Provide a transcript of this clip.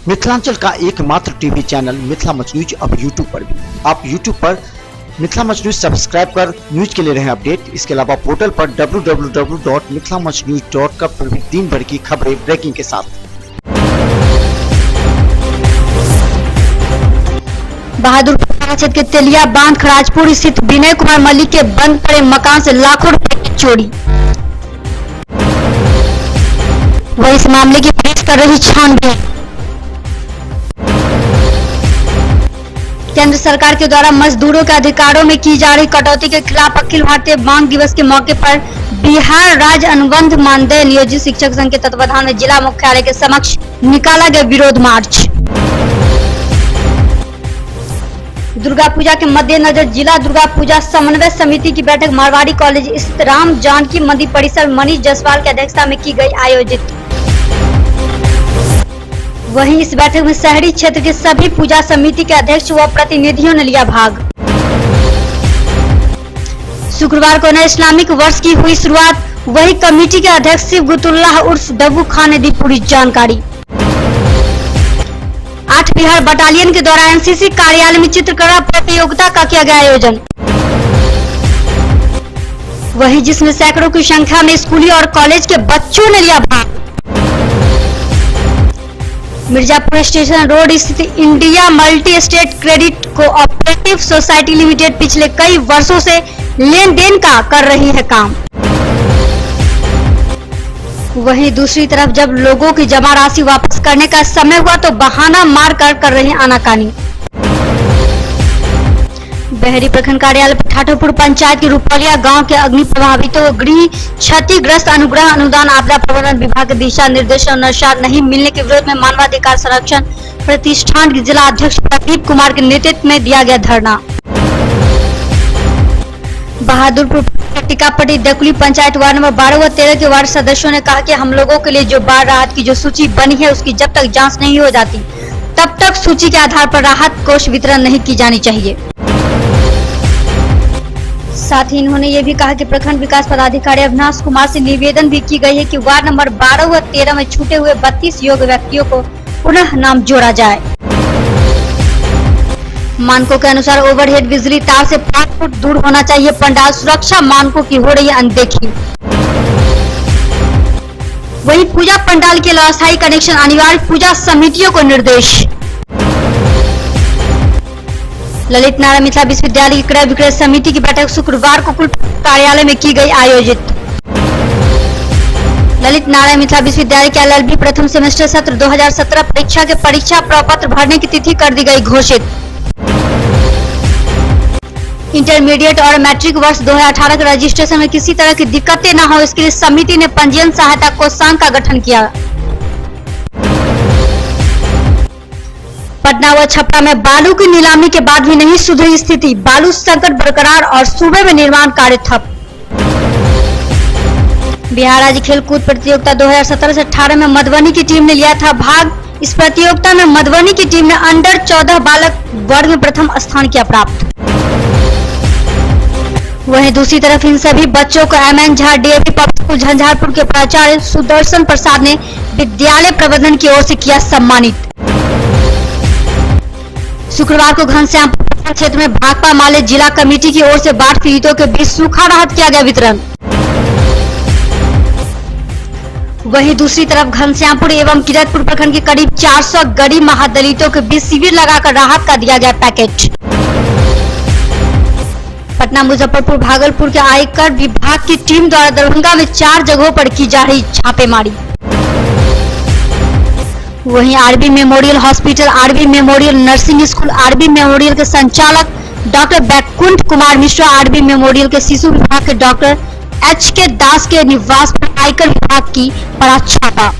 मिथिलांचल का एकमात्र TV channel Mithila much news अब यूट्यूब पर भी। आप यूट्यूब पर मिथिला मच न्यूज सब्सक्राइब कर न्यूज के लिए रहे अपडेट। इसके अलावा पोर्टल पर www.mithilamachnews.com पर भी दिन भर की खबरें ब्रेकिंग के साथ। बहादुरपुर थाना क्षेत्र के तेलिया बांध खराजपुर स्थित विनय कुमार मलिक के बंद पड़े मकान से लाखों रुपए की चोरी। वह इस मामले की पुलिस कर रही छानबीन। केंद्र सरकार के द्वारा मजदूरों के अधिकारों में की जा रही कटौती के खिलाफ अखिल भारतीय मांग दिवस के मौके पर बिहार राज्य अनुबंध मानदेय नियोजित शिक्षक संघ के तत्वाधान में जिला मुख्यालय के समक्ष निकाला गया विरोध मार्च। दुर्गा पूजा के मद्देनजर जिला दुर्गा पूजा समन्वय समिति की बैठक मारवाड़ी कॉलेज स्थित राम जानकी मंदिर परिसर मनीष जायसवाल की अध्यक्षता में की गई आयोजित। वहीं इस बैठक में शहरी क्षेत्र के सभी पूजा समिति के अध्यक्ष व प्रतिनिधियों ने लिया भाग। शुक्रवार को नए इस्लामिक वर्ष की हुई शुरुआत, वही कमेटी के अध्यक्ष सिबगतुल्लाह उर्फ डब्बू खान ने दी पूरी जानकारी। 8 बिहार बटालियन के द्वारा एनसीसी कार्यालय में चित्रकला प्रतियोगिता का किया गया आयोजन, वही जिसमें सैकड़ों की संख्या में स्कूली और कॉलेज के बच्चों ने लिया भाग। मिर्जापुर स्टेशन रोड स्थित India multi state credit cooperative society limited पिछले कई वर्षों से लेन देन का कर रही है काम। वहीं दूसरी तरफ जब लोगों की जमा राशि वापस करने का समय हुआ तो बहाना मारकर कर रही आनाकानी। बहरी प्रखंड कार्यालय पर ठाठोपुर पंचायत के रुपलिया गांव के अग्नि प्रभावितों को गृह क्षतिग्रस्त अनुग्रह अनुदान आपदा प्रबंधन विभाग के दिशा निर्देशों अनुसार नहीं मिलने के विरोध में मानवाधिकार संरक्षण प्रतिष्ठान के जिला अध्यक्ष प्रदीप कुमार के नेतृत्व में दिया गया धरना। बहादुरपुर टिकापट्टी दकुली पंचायत वार्ड नंबर 12 व 13 के वार्ड सदस्यों ने कहा कि हम लोगों के लिए जो बाढ़ राहत की जो सूची बनी है उसकी जब तक जांच नहीं हो जाती तब तक सूची के आधार पर राहत कोष वितरण नहीं की जानी चाहिए। साथ ही इन्होंने ये भी कहा कि प्रखंड विकास पदाधिकारी अविनाश कुमार से निवेदन भी की गई है कि वार्ड नंबर 12 व 13 में छूटे हुए 32 योग्य व्यक्तियों को पुनः नाम जोड़ा जाए। मानकों के अनुसार ओवरहेड बिजली तार से 5 फुट दूर होना चाहिए पंडाल, सुरक्षा मानकों की हो रही है अनदेखी। वहीं पूजा पंडाल के लिए अस्थायी कनेक्शन अनिवार्य, पूजा समितियों को निर्देश। ललित नारायण मिथिला विश्वविद्यालय की क्रय विक्रय समिति की बैठक शुक्रवार को कुलपति कार्यालय में की गई आयोजित। ललित नारायण मिथिला विश्वविद्यालय के LLB प्रथम सेमेस्टर सत्र 2017 परीक्षा के परीक्षा प्रपत्र भरने की तिथि कर दी गई घोषित। इंटरमीडिएट और मैट्रिक वर्ष 2018 के रजिस्ट्रेशन में किसी तरह की दिक्कतें न हो, इसके लिए समिति ने पंजीयन सहायता कोषांग का गठन किया। पटना व छपरा में बालू की नीलामी के बाद भी नहीं सुधरी स्थिति, बालू संकट बरकरार और सूबे में निर्माण कार्य ठप। बिहार राज्य खेलकूद प्रतियोगिता 2017 से 18 में मधुबनी की टीम ने लिया था भाग। इस प्रतियोगिता में मधुबनी की टीम ने अंडर 14 बालक वर्ग में प्रथम स्थान किया प्राप्त। वहीं दूसरी तरफ इन सभी बच्चों को MN Jha DAV public school Jhanjharpur के प्राचार्य सुदर्शन प्रसाद ने विद्यालय प्रबंधन की ओर से किया सम्मानित। शुक्रवार को घनश्यामपुर क्षेत्र में भाकपा माले जिला कमेटी की ओर से बाढ़ पीड़ितों के बीच सूखा राहत किया गया वितरण। वहीं दूसरी तरफ घनश्यामपुर एवं किरतपुर प्रखंड के करीब 400 गरीब महादलितों के बीच शिविर लगाकर राहत का दिया गया पैकेज। पटना, मुजफ्फरपुर, भागलपुर के आयकर विभाग की टीम द्वारा दरभंगा में 4 जगहों पर की जा रही छापेमारी। वहीं RB memorial hospital, RB memorial nursing school, RB memorial के संचालक doctor Baikunth Kumar Mishra, RB memorial के शिशु विभाग के डॉक्टर HK दास के निवास पर आयकर विभाग की पड़ा छापा।